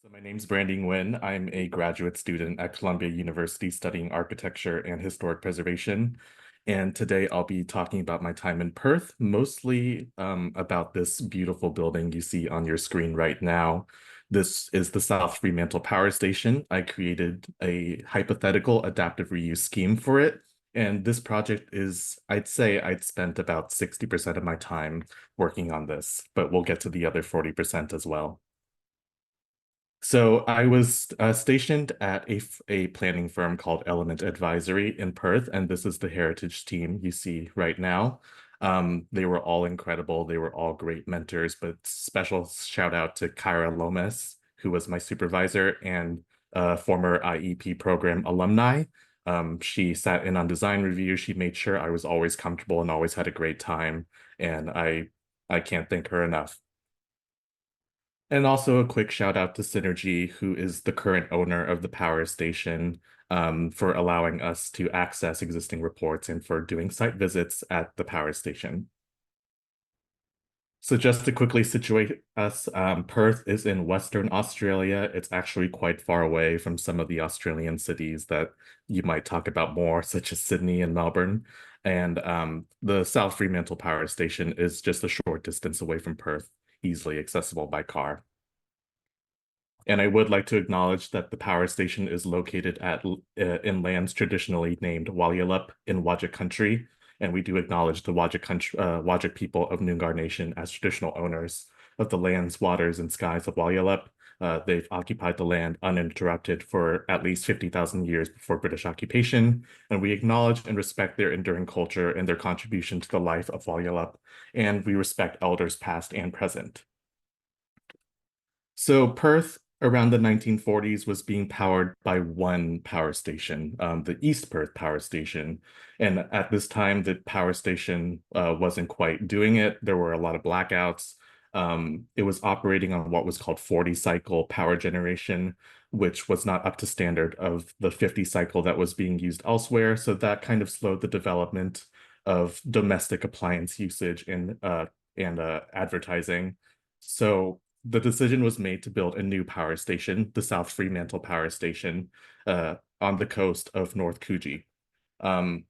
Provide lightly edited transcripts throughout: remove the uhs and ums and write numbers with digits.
So my name's Brandy Nguyen. I'm a graduate student at Columbia University studying architecture and historic preservation. And today I'll be talking about my time in Perth, mostly about this beautiful building you see on your screen right now. This is the South Fremantle Power Station. I created a hypothetical adaptive reuse scheme for it. And this project is, I'd say I'd spent about 60% of my time working on this, but we'll get to the other 40% as well. So I was stationed at a planning firm called Element Advisory in Perth, and this is the heritage team you see right now. They were all incredible. They were all great mentors, but special shout out to Kyra Lomas, who was my supervisor and former IEP program alumni. She sat in on design review. She made sure I was always comfortable and always had a great time, and I can't thank her enough. And also a quick shout out to Synergy, who is the current owner of the power station, for allowing us to access existing reports and for doing site visits at the power station. So just to quickly situate us, Perth is in Western Australia. It's actually quite far away from some of the Australian cities that you might talk about more, such as Sydney and Melbourne. And the South Fremantle Power Station is just a short distance away from Perth, easily accessible by car. And I would like to acknowledge that the power station is located in lands traditionally named Walyulup in Whadjuk country, and we do acknowledge the Whadjuk people of Noongar Nation as traditional owners of the lands, waters, and skies of Walyulup. They've occupied the land uninterrupted for at least 50,000 years before British occupation, and we acknowledge and respect their enduring culture and their contribution to the life of Walyulup, and we respect elders past and present. So Perth around the 1940s was being powered by one power station, the East Perth Power Station. And at this time, the power station wasn't quite doing it. There were a lot of blackouts. It was operating on what was called 40 cycle power generation, which was not up to standard of the 50 cycle that was being used elsewhere. So that kind of slowed the development of domestic appliance usage and advertising. So the decision was made to build a new power station, the South Fremantle Power Station, on the coast of North Coogee. Um,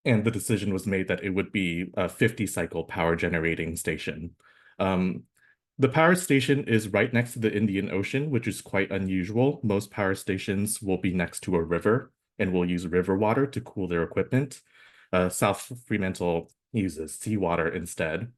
and the decision was made that it would be a 50 cycle power generating station. Um, the power station is right next to the Indian Ocean, which is quite unusual. Most power stations will be next to a river and will use river water to cool their equipment. South Fremantle uses seawater instead.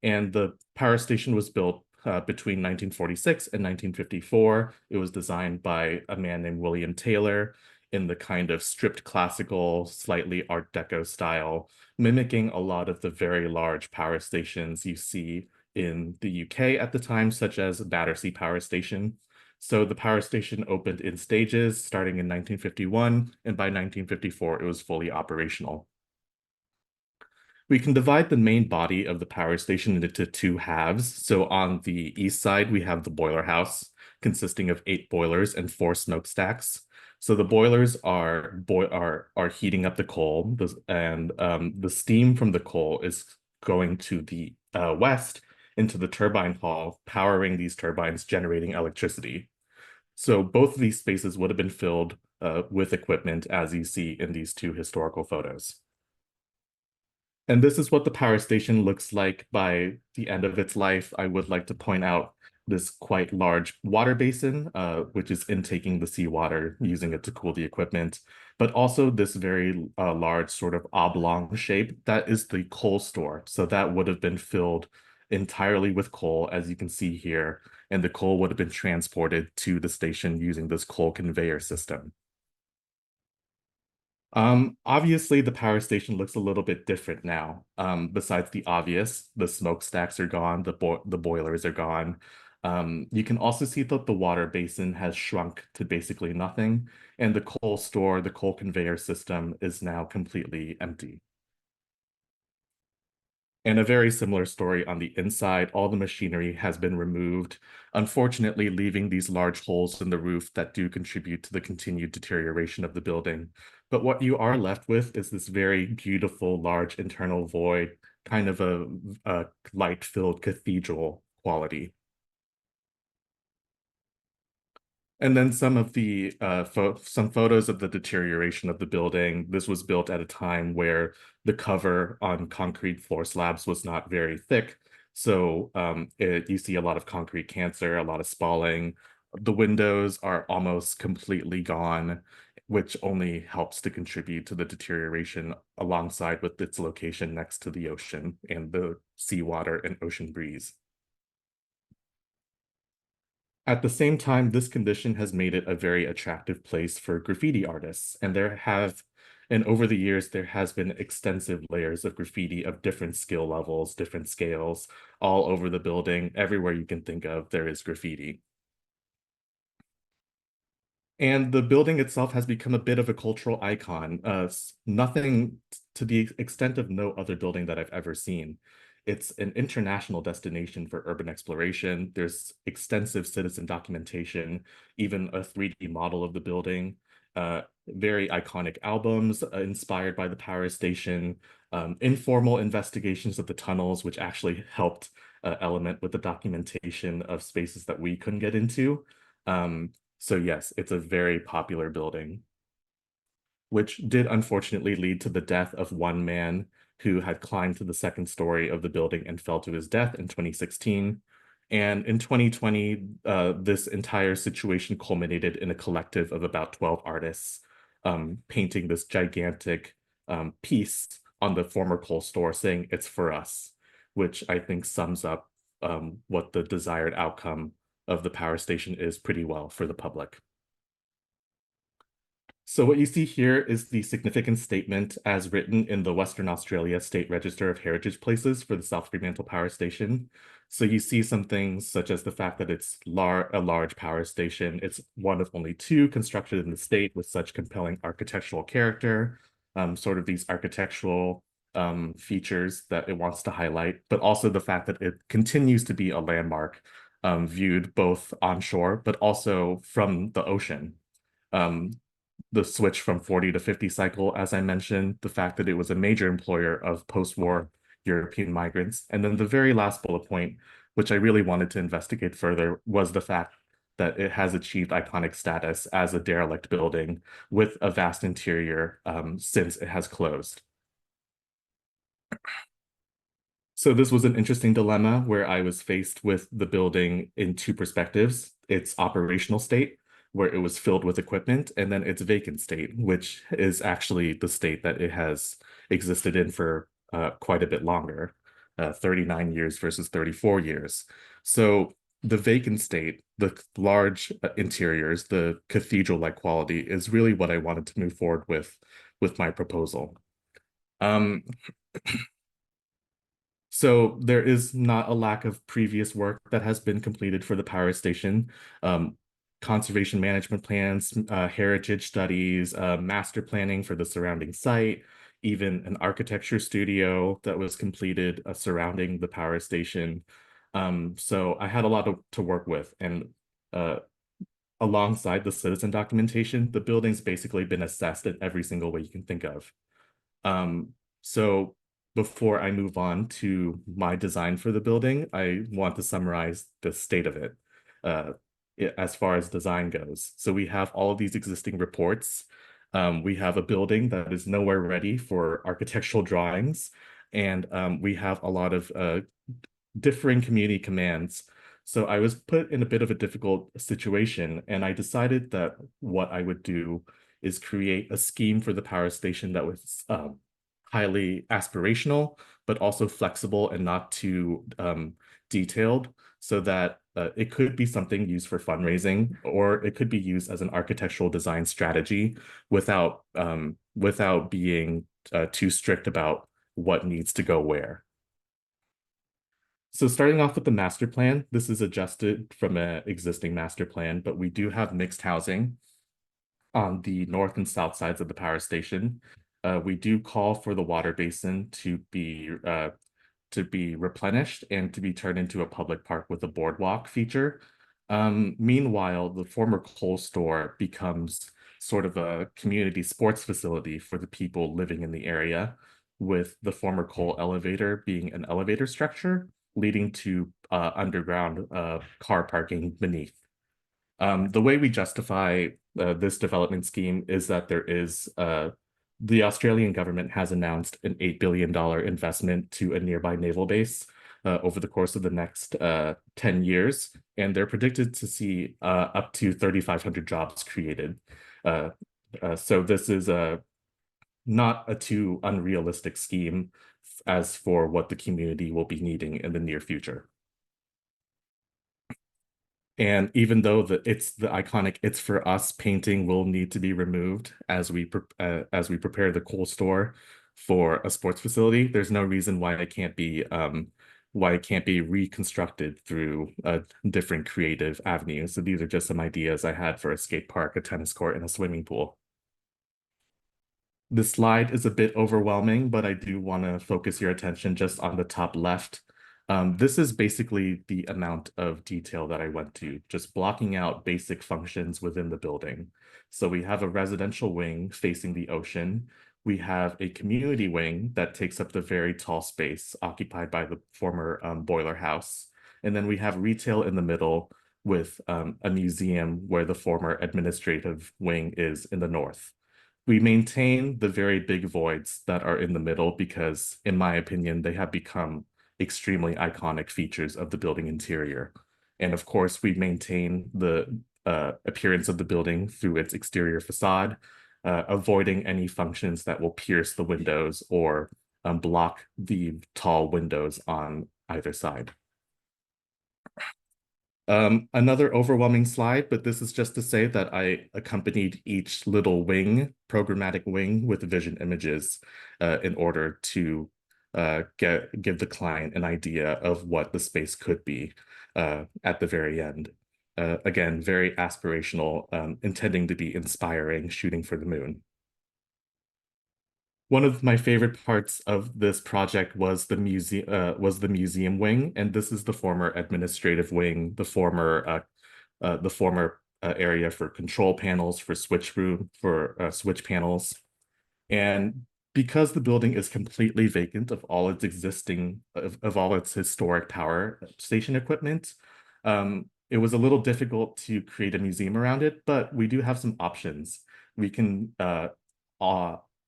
And the power station was built between 1946 and 1954. It was designed by a man named William Taylor in the kind of stripped classical, slightly Art Deco style, mimicking a lot of the very large power stations you see in the UK at the time, such as Battersea Power Station. So the power station opened in stages starting in 1951, and by 1954, it was fully operational. We can divide the main body of the power station into two halves. So on the east side, we have the boiler house consisting of 8 boilers and 4 smokestacks. So the boilers are heating up the coal, and the steam from the coal is going to the west into the turbine hall, powering these turbines, generating electricity. So both of these spaces would have been filled with equipment, as you see in these two historical photos. And this is what the power station looks like by the end of its life. I would like to point out this quite large water basin, which is intaking the seawater, using it to cool the equipment, but also this very large sort of oblong shape. That is the coal store. So that would have been filled entirely with coal, as you can see here, and the coal would have been transported to the station using this coal conveyor system. Obviously the power station looks a little bit different now. Besides the obvious, the smokestacks are gone, the boilers are gone. You can also see that the water basin has shrunk to basically nothing, and the coal store, the coal conveyor system is now completely empty. And a very similar story on the inside. All the machinery has been removed, unfortunately, leaving these large holes in the roof that do contribute to the continued deterioration of the building. But what you are left with is this very beautiful, large internal void, kind of a light-filled cathedral quality. And then some of the some photos of the deterioration of the building. This was built at a time where the cover on concrete floor slabs was not very thick. So you see a lot of concrete cancer, a lot of spalling. The windows are almost completely gone, which only helps to contribute to the deterioration alongside with its location next to the ocean and the seawater and ocean breeze. At the same time, this condition has made it a very attractive place for graffiti artists, and over the years, there has been extensive layers of graffiti of different skill levels, different scales, all over the building. Everywhere you can think of, there is graffiti. And the building itself has become a bit of a cultural icon. Nothing to the extent of no other building that I've ever seen. It's an international destination for urban exploration. There's extensive citizen documentation, even a 3D model of the building, very iconic albums inspired by the power station, informal investigations of the tunnels, which actually helped element with the documentation of spaces that we couldn't get into. So yes, it's a very popular building, which did unfortunately lead to the death of one man who had climbed to the second story of the building and fell to his death in 2016. And in 2020, this entire situation culminated in a collective of about 12 artists painting this gigantic piece on the former coal store saying, "It's for us," which I think sums up what the desired outcome of the power station is pretty well for the public. So what you see here is the significant statement as written in the Western Australia State Register of Heritage Places for the South Fremantle Power Station. So you see some things such as the fact that it's a large power station. It's one of only two constructed in the state with such compelling architectural character, sort of these architectural features that it wants to highlight, but also the fact that it continues to be a landmark viewed both onshore, but also from the ocean. Um, the switch from 40 to 50 cycle, as I mentioned, the fact that it was a major employer of post-war European migrants. And then the very last bullet point, which I really wanted to investigate further, was the fact that it has achieved iconic status as a derelict building with a vast interior since it has closed. So this was an interesting dilemma where I was faced with the building in two perspectives, its operational state, where it was filled with equipment, and then its vacant state, which is actually the state that it has existed in for quite a bit longer, 39 years versus 34 years. So the vacant state, the large interiors, the cathedral-like quality is really what I wanted to move forward with my proposal. Um, So there is not a lack of previous work that has been completed for the power station. Um, Conservation management plans, heritage studies, master planning for the surrounding site, even an architecture studio that was completed surrounding the power station. So I had a lot to work with, and uh, alongside the citizen documentation, the building's basically been assessed in every single way you can think of. Um, so before I move on to my design for the building, I want to summarize the state of it, uh, as far as design goes. So we have all of these existing reports. We have a building that is nowhere ready for architectural drawings, and we have a lot of differing community commands. So I was put in a bit of a difficult situation, and I decided that what I would do is create a scheme for the power station that was highly aspirational, but also flexible and not too detailed, so that it could be something used for fundraising, or it could be used as an architectural design strategy without being too strict about what needs to go where. So starting off with the master plan, this is adjusted from an existing master plan, but we do have mixed housing on the north and south sides of the power station. We do call for the water basin to be replenished and to be turned into a public park with a boardwalk feature. Meanwhile, the former coal store becomes sort of a community sports facility for the people living in the area, with the former coal elevator being an elevator structure leading to underground car parking beneath. The way we justify this development scheme is that the Australian government has announced an $8 billion investment to a nearby naval base over the course of the next 10 years, and they're predicted to see up to 3,500 jobs created. So this is not a too unrealistic scheme as for what the community will be needing in the near future. And even though it's the iconic "It's for Us" painting will need to be removed as we prepare the coal store for a sports facility, there's no reason why it can't be reconstructed through different creative avenues. So these are just some ideas I had for a skate park, a tennis court, and a swimming pool. The slide is a bit overwhelming, but I do want to focus your attention just on the top left. This is basically the amount of detail that I went to, just blocking out basic functions within the building. So we have a residential wing facing the ocean. We have a community wing that takes up the very tall space occupied by the former boiler house. And then we have retail in the middle with a museum where the former administrative wing is in the north. We maintain the very big voids that are in the middle because, in my opinion, they have become extremely iconic features of the building interior. And of course, we maintain the appearance of the building through its exterior facade, avoiding any functions that will pierce the windows or block the tall windows on either side. Another overwhelming slide, but this is just to say that I accompanied each little wing, programmatic wing, with vision images in order to give the client an idea of what the space could be at the very end. Again, very aspirational, intending to be inspiring, shooting for the moon. One of my favorite parts of this project was the museum wing, and this is the former administrative wing, the former area for control panels, for switch panels. And because the building is completely vacant of all its of all its historic power station equipment, it was a little difficult to create a museum around it, but we do have some options. We can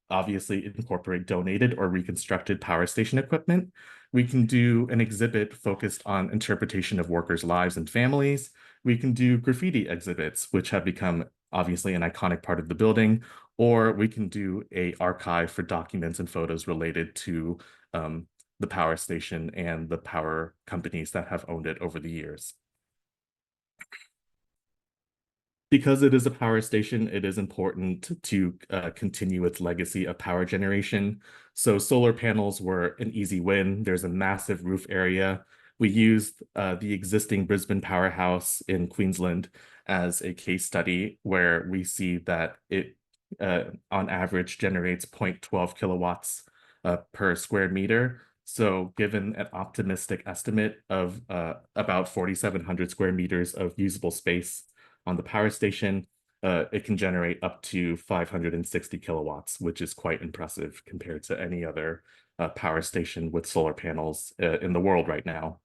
obviously incorporate donated or reconstructed power station equipment. We can do an exhibit focused on interpretation of workers' lives and families. We can do graffiti exhibits, which have become obviously an iconic part of the building, or we can do an archive for documents and photos related to the power station and the power companies that have owned it over the years. Because it is a power station, it is important to continue its legacy of power generation. So solar panels were an easy win. There's a massive roof area. We used the existing Brisbane powerhouse in Queensland as a case study where we see that it on average generates 0.12 kilowatts per square meter. So given an optimistic estimate of about 4,700 square meters of usable space on the power station, it can generate up to 560 kilowatts, which is quite impressive compared to any other power station with solar panels in the world right now.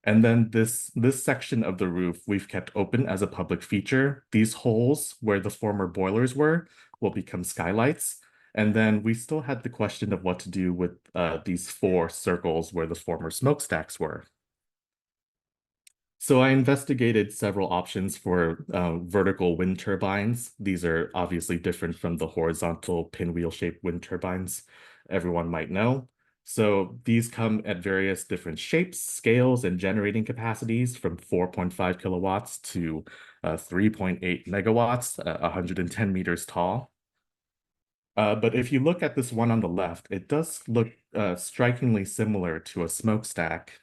And then this section of the roof we've kept open as a public feature. These holes where the former boilers were will become skylights. And then we still had the question of what to do with these 4 circles where the former smokestacks were. So I investigated several options for vertical wind turbines. These are obviously different from the horizontal pinwheel-shaped wind turbines everyone might know. So these come at various different shapes, scales, and generating capacities from 4.5 kilowatts to 3.8 megawatts, 110 meters tall. But if you look at this one on the left, it does look strikingly similar to a smokestack.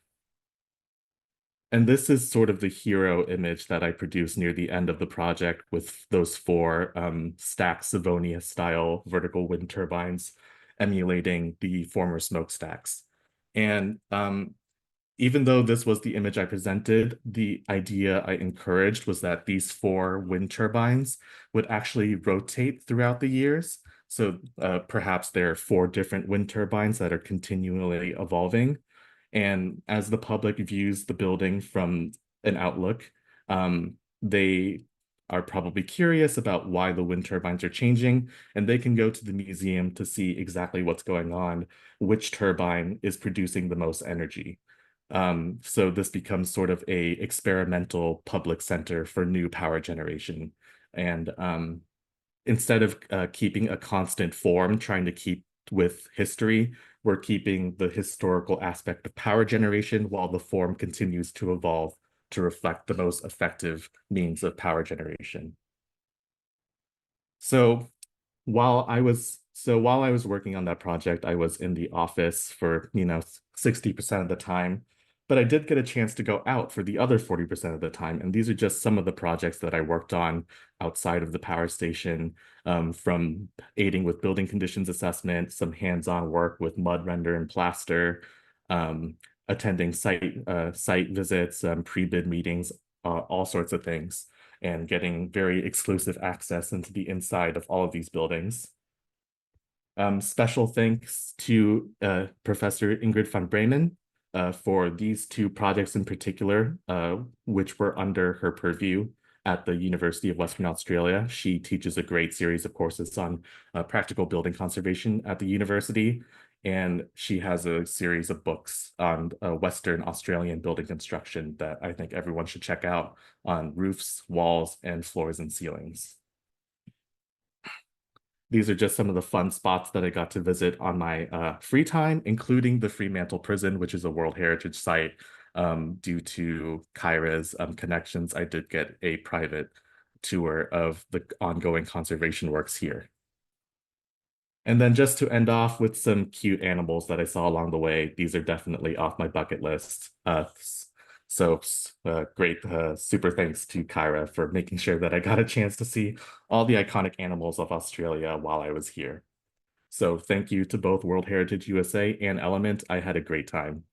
And this is sort of the hero image that I produced near the end of the project with those 4 stacked Savonia-style vertical wind turbines emulating the former smokestacks. And even though this was the image I presented, the idea I encouraged was that these 4 wind turbines would actually rotate throughout the years. So perhaps there are 4 different wind turbines that are continually evolving. And as the public views the building from an outlook, they are probably curious about why the wind turbines are changing, and they can go to the museum to see exactly what's going on, which turbine is producing the most energy. So this becomes sort of a experimental public center for new power generation. And instead of keeping a constant form, trying to keep with history, we're keeping the historical aspect of power generation while the form continues to evolve to reflect the most effective means of power generation. So while I was working on that project, I was in the office for, 60% of the time, but I did get a chance to go out for the other 40% of the time. And these are just some of the projects that I worked on outside of the power station, from aiding with building conditions assessment, some hands-on work with mud render and plaster, um, attending site visits, pre-bid meetings, all sorts of things, and getting very exclusive access into the inside of all of these buildings. Special thanks to Professor Ingrid van Bremen for these two projects in particular, which were under her purview at the University of Western Australia. She teaches a great series of courses on practical building conservation at the university, and she has a series of books on Western Australian building construction that I think everyone should check out on roofs, walls, and floors and ceilings. These are just some of the fun spots that I got to visit on my free time, including the Fremantle Prison, which is a World Heritage Site. Due to Kyra's connections, I did get a private tour of the ongoing conservation works here. And then just to end off with some cute animals that I saw along the way, these are definitely off my bucket list. So great, super thanks to Kyra for making sure that I got a chance to see all the iconic animals of Australia while I was here. So thank you to both World Heritage USA and Element. I had a great time.